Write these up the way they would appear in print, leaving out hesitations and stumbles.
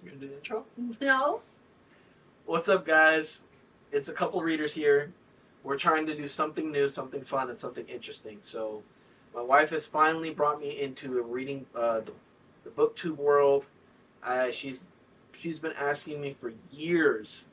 You gonna do the intro? No. What's up, guys? It's a couple readers here. We're trying to do something new, something fun, and something interesting. So, my wife has finally brought me into reading the Booktube world. She's been asking me for years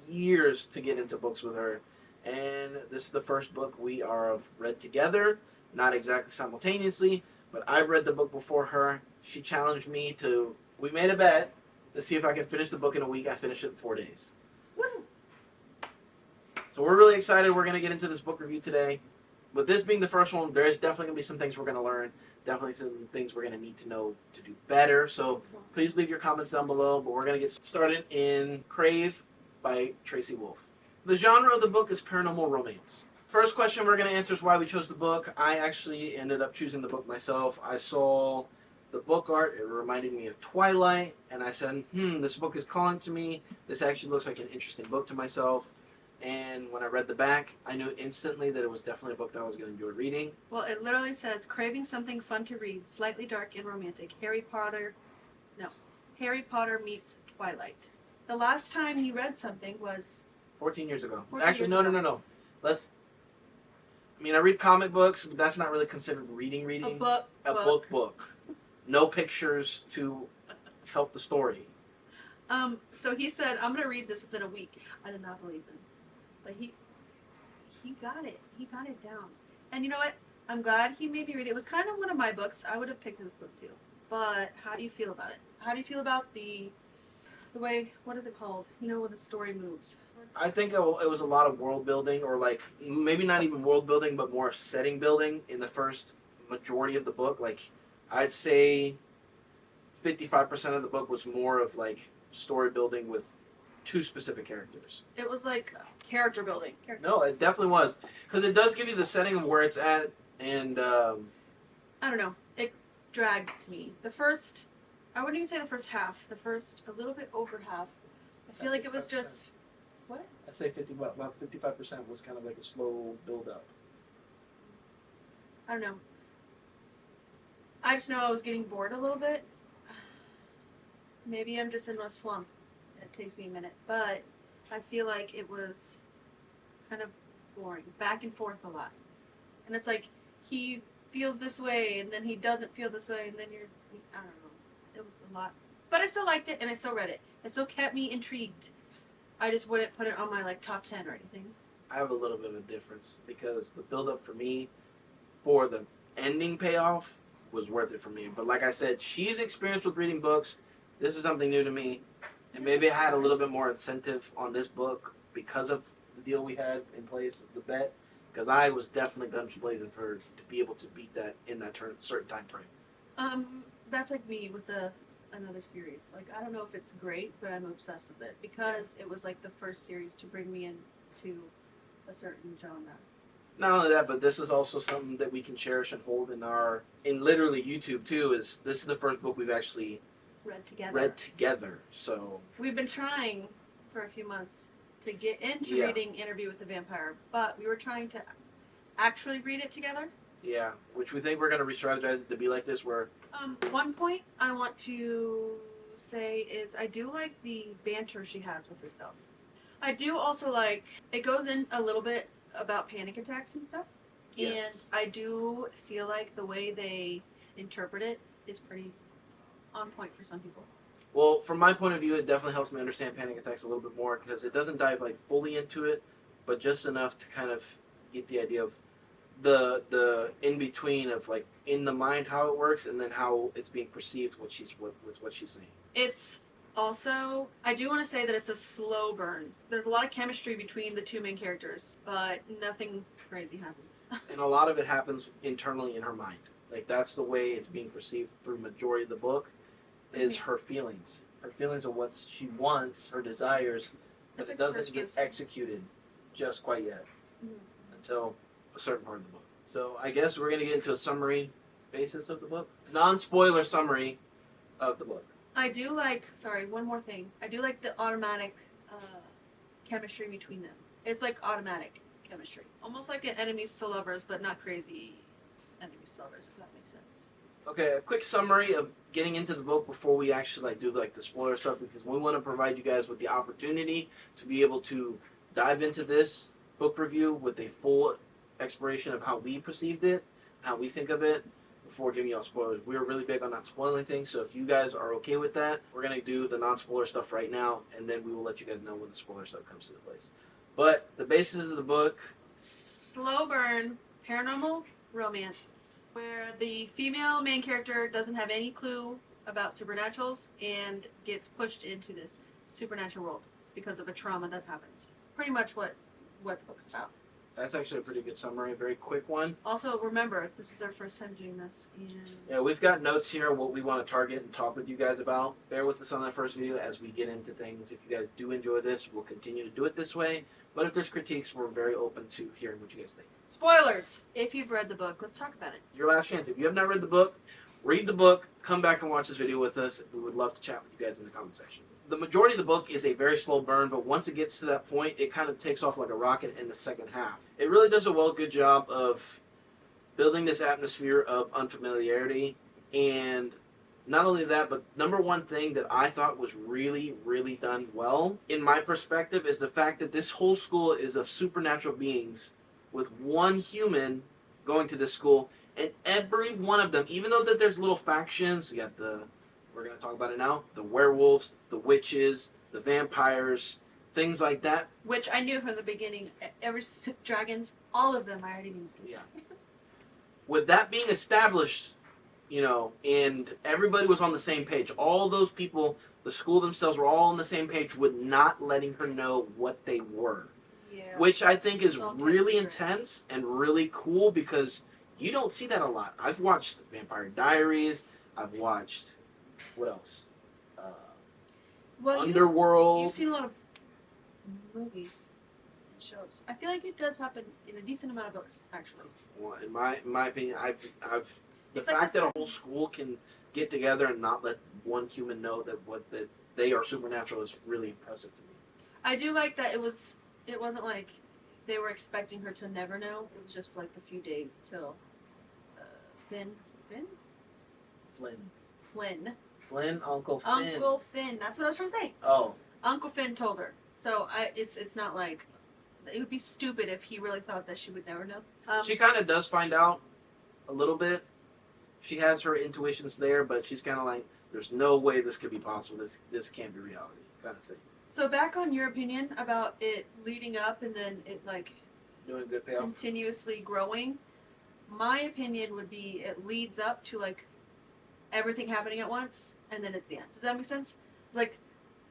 to get into books with her, and this is the first book we are read together. Not exactly simultaneously, but I read the book before her. She challenged me to. We made a bet to see if I could finish the book in a week. I finished it in 4 days. Woo. So we're really excited. We're going to get into this book review today. With this being the first one, there's definitely going to be some things we're going to learn. Definitely some things we're going to need to know to do better. So please leave your comments down below. But we're going to get started in Crave by Tracy Wolff. The genre of the book is paranormal romance. First question we're going to answer is why we chose the book. I actually ended up choosing the book myself. I saw the book art. It reminded me of Twilight. And I said, this book is calling to me. This actually looks like an interesting book to myself. And when I read the back, I knew instantly that it was definitely a book that I was going to enjoy reading. Well, it literally says, craving something fun to read, slightly dark and romantic. Harry Potter meets Twilight. The last time you read something was 14 years ago. 14 Actually, years no. ago. I read comic books, but that's not really considered reading. A book. Book. No pictures to help the story. So he said, I'm going to read this within a week. I did not believe him. But he got it. He got it down. And you know what? I'm glad he made me read it. It was kind of one of my books. I would have picked this book too. But how do you feel about it? How do you feel about the way, what is it called? You know, when the story moves. I think it was a lot of world building, or like maybe not even world building, but more setting building in the first majority of the book. Like I'd say 55% of the book was more of like story building with two specific characters. It was like character building. No, it definitely was, because it does give you the setting of where it's at, and I don't know. It dragged me. I wouldn't even say the first half. The first, a little bit over half. I feel like it was just, what? I'd say about 55% was kind of like a slow build up. I don't know. I just know I was getting bored a little bit. Maybe I'm just in a slump. It takes me a minute, but I feel like it was kind of boring, back and forth a lot. And it's like he feels this way, and then he doesn't feel this way, and then I don't know. It was a lot, but I still liked it, and I still read it. It still kept me intrigued. I just wouldn't put it on my top 10 or anything. I have a little bit of a difference, because the build up for me, for the ending payoff, was worth it for me. But like I said, she's experienced with reading books. This is something new to me. And maybe I had a little bit more incentive on this book because of the deal we had in place, the bet. Because I was definitely guns blazing for her to be able to beat that in that certain time frame. That's like me with another series. Like, I don't know if it's great, but I'm obsessed with it because it was like the first series to bring me into a certain genre. Not only that, but this is also something that we can cherish and hold in literally YouTube too. This is the first book we've actually read together. So we've been trying for a few months to get into reading Interview with the Vampire, but we were trying to actually read it together. Yeah, which we think we're going to re-strategize it to be like this, where one point I want to say is I do like the banter she has with herself. I do also like, it goes in a little bit about panic attacks and stuff. Yes. And I do feel like the way they interpret it is pretty on point for some people. Well, from my point of view, it definitely helps me understand panic attacks a little bit more, because it doesn't dive fully into it, but just enough to kind of get the idea of the in between of in the mind how it works, and then how it's being perceived with what she's saying. It's also, I do want to say that it's a slow burn. There's a lot of chemistry between the two main characters, but nothing crazy happens. And a lot of it happens internally in her mind. That's the way it's being perceived through majority of the book, is her feelings. Her feelings of what she wants, her desires, but it doesn't get executed just quite yet until a certain part of the book. So I guess we're going to get into a summary basis of the book. Non-spoiler summary of the book. I do like, one more thing. I do like the automatic chemistry between them. It's like automatic chemistry. Almost like an enemies to lovers, but not crazy enemies to lovers, if that makes sense. Okay, a quick summary of getting into the book before we actually do the spoiler stuff, because we want to provide you guys with the opportunity to be able to dive into this book review with a full exploration of how we perceived it, how we think of it, before giving y'all spoilers. We're really big on not spoiling things, so if you guys are okay with that, we're going to do the non-spoiler stuff right now, and then we will let you guys know when the spoiler stuff comes into place. But the basis of the book... Slow burn, paranormal romance, where the female main character doesn't have any clue about supernaturals and gets pushed into this supernatural world because of a trauma that happens. Pretty much what the book's about. That's actually a pretty good summary, a very quick one. Also, remember, this is our first time doing this. And yeah, we've got notes here, what we want to target and talk with you guys about. Bear with us on that first video as we get into things. If you guys do enjoy this, we'll continue to do it this way. But if there's critiques, we're very open to hearing what you guys think. Spoilers! If you've read the book, let's talk about it. Your last chance. If you have not read the book, read the book, come back and watch this video with us. We would love to chat with you guys in the comment section. The majority of the book is a very slow burn, but once it gets to that point, it kind of takes off like a rocket in the second half. It really does a good job of building this atmosphere of unfamiliarity. And not only that, but number one thing that I thought was really, really done well, in my perspective, is the fact that this whole school is of supernatural beings with one human going to this school. And every one of them, even though that there's little factions, you got we're going to talk about it now, the werewolves, the witches, the vampires, things like that. Which I knew from the beginning. Dragons, all of them I already knew. Yeah. With that being established, and everybody was on the same page. All those people, the school themselves, were all on the same page with not letting her know what they were. Yeah. Which I think is It's really secret. intense and really cool, because you don't see that a lot. I've watched Vampire Diaries. I've watched... what else? Well, Underworld. You've seen a lot of movies and shows. I feel like it does happen in a decent amount of books, actually. Well, in my opinion, I've the It's like fact a that a whole school can get together and not let one human know that they are supernatural is really impressive to me. I do like that it wasn't like they were expecting her to never know. It was just for like the few days till Flynn, Uncle Finn. Uncle Finn. That's what I was trying to say. Oh, Uncle Finn told her. So it's not like it would be stupid if he really thought that she would never know. she kind of does find out a little bit. She has her intuitions there, but she's kind of like, there's no way this could be possible. This can't be reality, kind of thing. So back on your opinion about it leading up and then it like Doing good payoff. continuously growing. My opinion would be it leads up to like everything happening at once and then it's the end. Does that make sense? It's like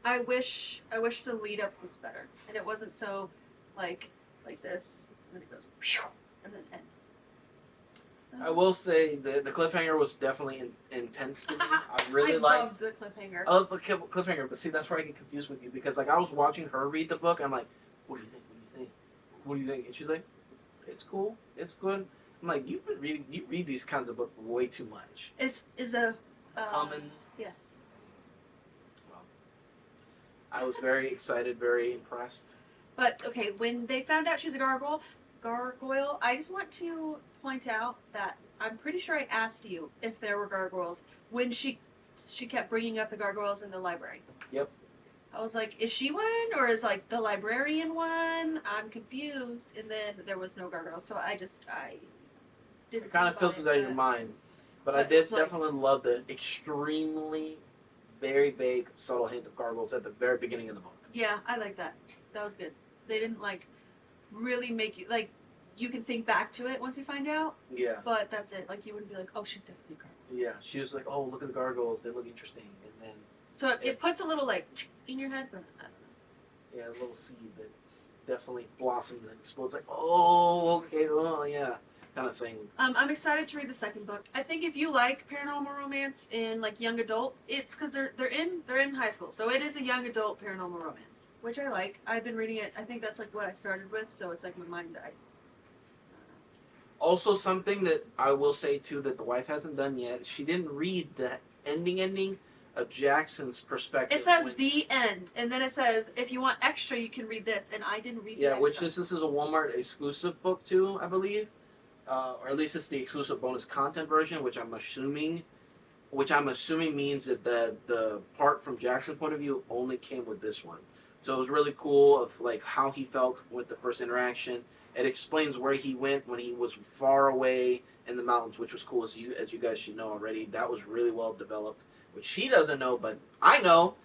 I wish the lead up was better and it wasn't so like this and then it goes and then end. I will say the cliffhanger was definitely intense to me. I really loved the cliffhanger. I love the cliffhanger, but see, that's where I get confused with you, because I was watching her read the book. I'm like, what do you think? What do you think? And she's like, it's cool. It's good. I'm like, you read these kinds of books way too much. Is a Common. yes. Well, I was very excited, very impressed. But okay, when they found out she was a gargoyle, I just want to point out that I'm pretty sure I asked you if there were gargoyles when she kept bringing up the gargoyles in the library. Yep. I was like, is she one or is like the librarian one? I'm confused. And then there was no gargoyles, so I didn't. It kind of filters out of your mind. But I but did it's like- definitely love the extremely, very vague, subtle hint of gargoyles at the very beginning of the book. Yeah, I like that. That was good. They didn't like really make you like you can think back to it once you find out, Yeah. but that's it. Like you wouldn't be like, oh, she's definitely a gargoyle. Yeah. She was like, oh, look at the gargoyles. They look interesting. And then, So it puts a little like in your head, but I don't know. yeah, a little seed that definitely blossoms and explodes. Like, oh, okay, oh, yeah, kind of thing. I'm excited to read the second book. I think if you like paranormal romance in like young adult, it's because they're in high school, so it is a young adult paranormal romance, which I like. I've been reading it. I think that's like what I started with, so it's like my mind that I don't know. Also, something that I will say too that the wife hasn't done yet. She didn't read the ending of Jackson's perspective. It says when- the end, and then it says if you want extra, you can read this. And I didn't read. Yeah, the which extra. this is a Walmart exclusive book too, I believe. or at least it's the exclusive bonus content version, which I'm assuming means that the part from Jackson's point of view only came with this one. So it was really cool of like how he felt with the first interaction. It explains where he went when he was far away in the mountains, which was cool, as you guys should know already. That was really well developed, which he doesn't know, but I know,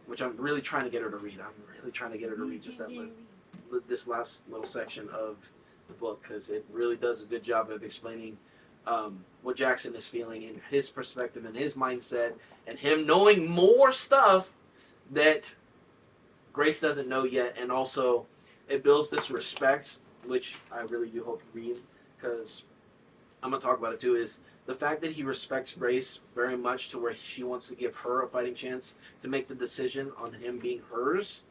which I'm really trying to get her to read. I'm really trying to get her to read just this last little section of the book, because it really does a good job of explaining what Jackson is feeling in his perspective and his mindset, and him knowing more stuff that Grace doesn't know yet. And also it builds this respect, which I really do hope you read, because I'm going to talk about it too, is the fact that he respects Grace very much to where she wants to give her a fighting chance to make the decision on him being hers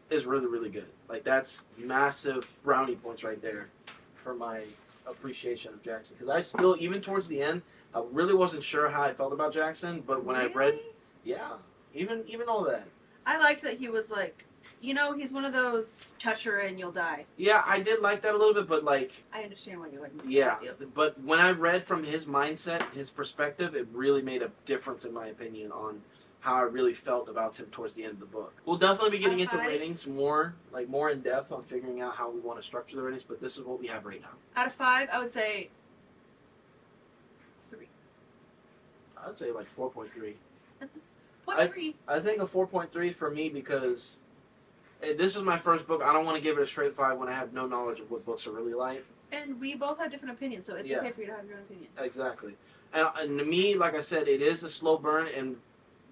is really, really good. Like, that's massive brownie points right there for my appreciation of Jackson. Because I still, even towards the end, I really wasn't sure how I felt about Jackson, but when I read, yeah, even all that. I liked that he was like, you know, he's one of those touch her and you'll die. Yeah, I did like that a little bit, but like, I understand why you wouldn't. yeah, but when I read from his mindset, his perspective, it really made a difference in my opinion on how I really felt about him towards the end of the book. We'll definitely be getting into ratings more in depth on figuring out how we want to structure the ratings, but this is what we have right now. Out of 5, I would say 3. I'd say like 4.3. 0.3. I think a 4.3 for me, because this is my first book. I don't want to give it a straight 5 when I have no knowledge of what books are really like. And we both have different opinions, so it's okay for you to have your own opinion. Exactly. And to me, like I said, it is a slow burn, and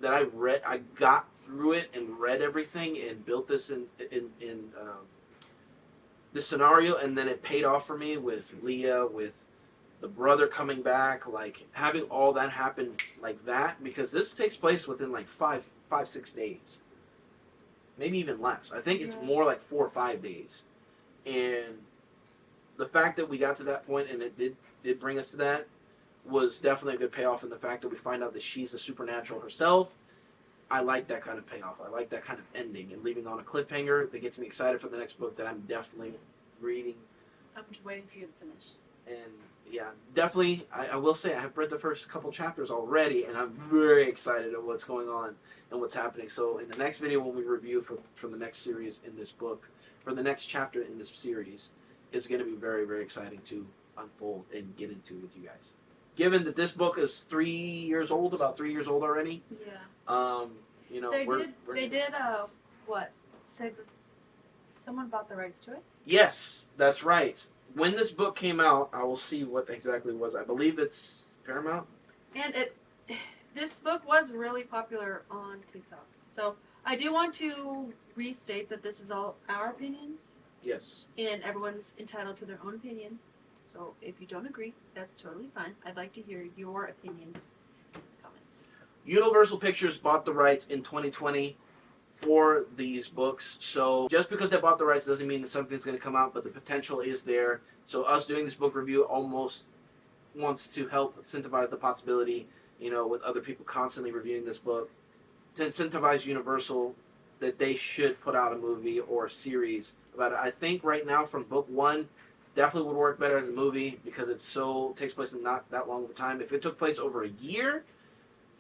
that I got through it and read everything and built this in this scenario, and then it paid off for me with Leah, with the brother coming back, like having all that happen like that, because this takes place within like 5-6 days, maybe even less. I think it's more like 4 or 5 days, and the fact that we got to that point and it did bring us to that was definitely a good payoff. In the fact that we find out that she's a supernatural herself, I like that kind of payoff. I like that kind of ending and leaving on a cliffhanger that gets me excited for the next book that I'm definitely reading. I'm just waiting for you to finish. And yeah, definitely, I will say I have read the first couple chapters already, and I'm very excited at what's going on and what's happening. So in the next video, when we review for the next series in this book, or the next chapter in this series, is going to be very, very exciting to unfold and get into with you guys. Given that this book is 3 years old, about 3 years old already. Yeah. You know, they did what? Say that someone bought the rights to it? Yes, that's right. When this book came out, I will see what exactly it was. I believe it's Paramount. And this book was really popular on TikTok. So I do want to restate that this is all our opinions. Yes. And everyone's entitled to their own opinion. So if you don't agree, that's totally fine. I'd like to hear your opinions in the comments. Universal Pictures bought the rights in 2020 for these books. So just because they bought the rights doesn't mean that something's going to come out, but the potential is there. So us doing this book review almost wants to help incentivize the possibility, you know, with other people constantly reviewing this book, to incentivize Universal that they should put out a movie or a series about it. I think right now from book 1, definitely would work better as a movie because it takes place in not that long of a time. If it took place over a year,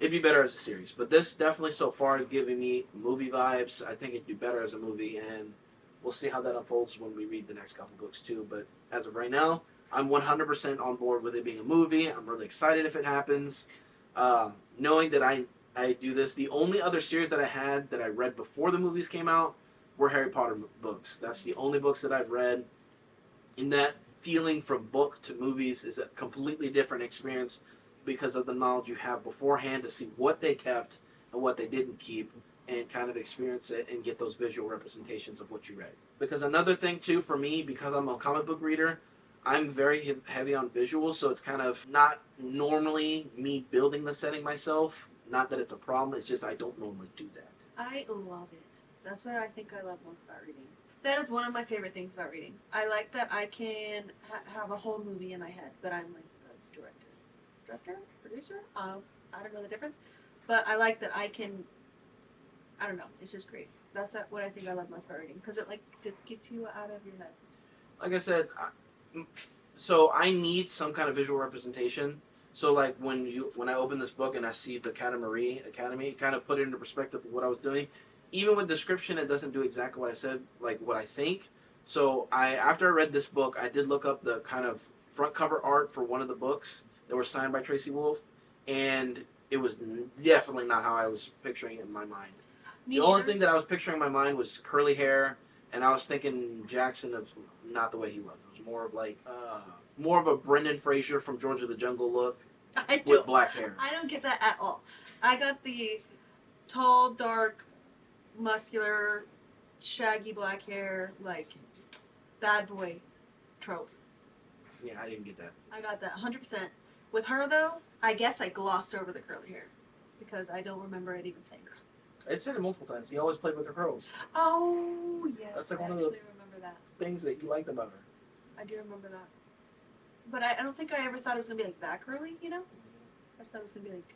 it'd be better as a series. But this definitely so far is giving me movie vibes. I think it'd do better as a movie, and we'll see how that unfolds when we read the next couple books too. But as of right now, I'm 100% on board with it being a movie. I'm really excited if it happens. Knowing that I do this, the only other series that I had that I read before the movies came out were Harry Potter books. That's the only books that I've read. And that feeling from book to movies is a completely different experience because of the knowledge you have beforehand to see what they kept and what they didn't keep, and kind of experience it and get those visual representations of what you read. Because another thing too for me, because I'm a comic book reader, I'm very heavy on visuals, so it's kind of not normally me building the setting myself. Not that it's a problem, it's just I don't normally do that. I love it. That's what I think I love most about reading. That is one of my favorite things about reading. I like that I can have a whole movie in my head, but I'm like the director, producer of, I don't know the difference, but I like that I can, I don't know, it's just great. That's what I think I love most about reading, because it like just gets you out of your head. Like I said, So I need some kind of visual representation. So like when I open this book and I see the Katamari Academy, it kind of put it into perspective of what I was doing. Even with description, it doesn't do exactly what I said, like what I think. So after I read this book, I did look up the kind of front cover art for one of the books that were signed by Tracy Wolff, and it was definitely not how I was picturing it in my mind. The only thing that I was picturing in my mind was curly hair, and I was thinking Jackson of not the way he was. It was more of like more of a Brendan Fraser from George of the Jungle look with black hair. I don't get that at all. I got the tall, dark, muscular, shaggy black hair, like bad boy trope. Yeah, I didn't get that. I got that 100%. With her though, I guess I glossed over the curly hair because I don't remember it even saying curly. I said it multiple times. He always played with her curls. Oh yes, That's like I one of actually the remember that. things that you liked about her. I do remember that. But I don't think I ever thought it was gonna be like that curly, you know? I thought it was gonna be like,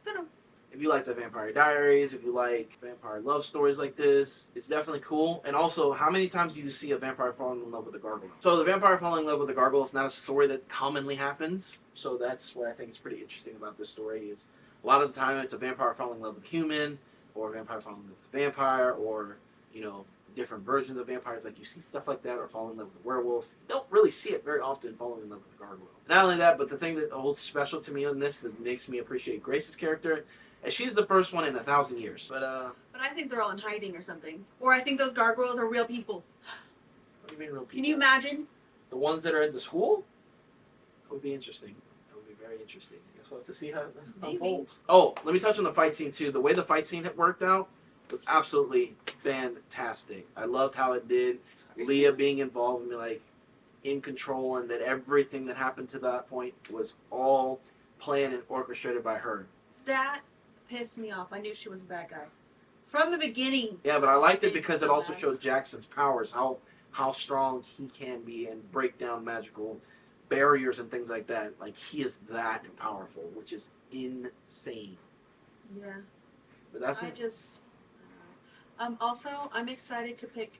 I don't know. If you like the Vampire Diaries, if you like vampire love stories like this, it's definitely cool. And also, how many times do you see a vampire falling in love with a gargoyle? So the vampire falling in love with a gargoyle is not a story that commonly happens. So that's what I think is pretty interesting about this story is a lot of the time it's a vampire falling in love with a human, or a vampire falling in love with a vampire, or, you know, different versions of vampires. Like you see stuff like that, or falling in love with a werewolf. You don't really see it very often falling in love with a gargoyle. Not only that, but the thing that holds special to me on this that makes me appreciate Grace's character, and she's the first one in 1,000 years. But I think they're all in hiding or something. Or I think those gargoyles are real people. what do you mean real people? Can you imagine? The ones that are in the school? That would be interesting. That would be very interesting. I guess we'll have to see how it unfolds. Oh, let me touch on the fight scene too. The way the fight scene had worked out was absolutely fantastic. I loved how it did. Leah being involved and like in control, and that everything that happened to that point was all planned and orchestrated by her. That pissed me off. I knew she was a bad guy. From the beginning. Yeah, but I liked it because it so also bad. showed Jackson's powers, how strong he can be and break down magical barriers and things like that. Like he is that powerful, which is insane. Yeah. But that's I it. just also I'm excited to pick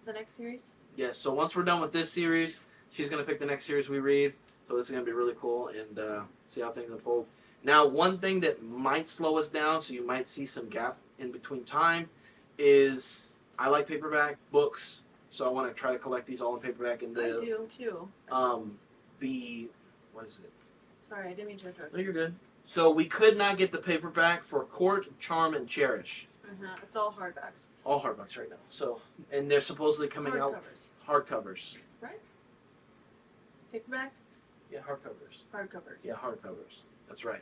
the next series. Yes, so once we're done with this series, she's going to pick the next series we read. So this is going to be really cool and see how things unfold. Now, one thing that might slow us down, so you might see some gap in between time, is I like paperback books, so I want to try to collect these all in paperback. And I do too. What is it? Sorry, I didn't mean to interrupt. No, you're good. So we could not get the paperback for Court, Charm, and Cherish. It's all hardbacks. All hardbacks right now. So, and they're supposedly coming out hardcovers. Right? Paperback? Yeah, hardcovers. Hardcovers. Yeah, hardcovers. That's right.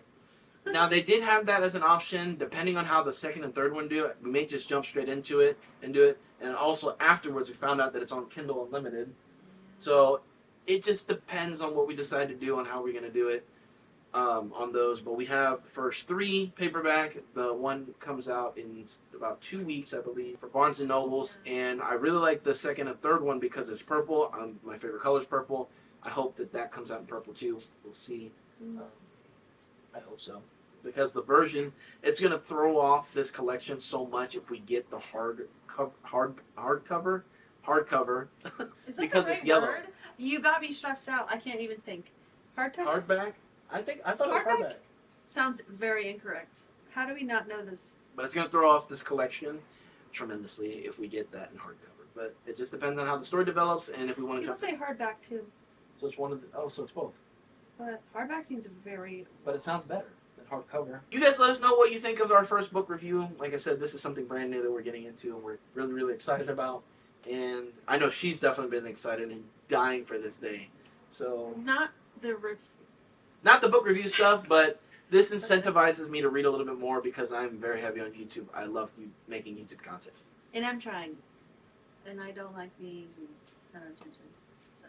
Now they did have that as an option, depending on how the second and third one do it. We may just jump straight into it and do it. And also afterwards, we found out that it's on Kindle Unlimited. So it just depends on what we decide to do and how we're going to do it on those. But we have the first 3 paperback. The one comes out in about 2 weeks, I believe, for Barnes & Nobles. And I really like the second and third one because it's purple. My favorite color is purple. I hope that comes out in purple too. We'll see. I hope so. Because the version, it's going to throw off this collection so much if we get the hardcover. Is that because the right it's yellow. word? You got me stressed out. I can't even think. Hardcover? Hardback? I thought it was hardback. Sounds very incorrect. How do we not know this? But it's going to throw off this collection tremendously if we get that in hardcover. But it just depends on how the story develops and if we want to People say hardback too. So it's one of the, so it's both. But hardback seems very... But it sounds better than hardcover. You guys let us know what you think of our first book review. Like I said, this is something brand new that we're getting into and we're really, really excited about. And I know she's definitely been excited and dying for this day. So Not the book review stuff, but this incentivizes me to read a little bit more because I'm very heavy on YouTube. I love making YouTube content. And I'm trying. And I don't like being center of attention. So.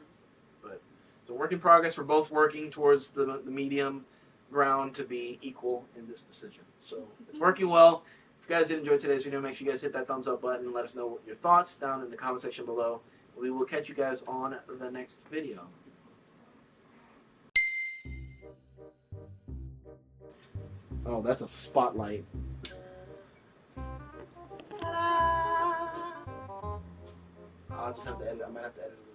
But it's a work in progress. We're both working towards the medium ground to be equal in this decision. So it's working well. If you guys did enjoy today's video, make sure you guys hit that thumbs up button and let us know your thoughts down in the comment section below. We will catch you guys on the next video. Oh, that's a spotlight. Ta-da! I'll just have to edit. I might have to edit a little.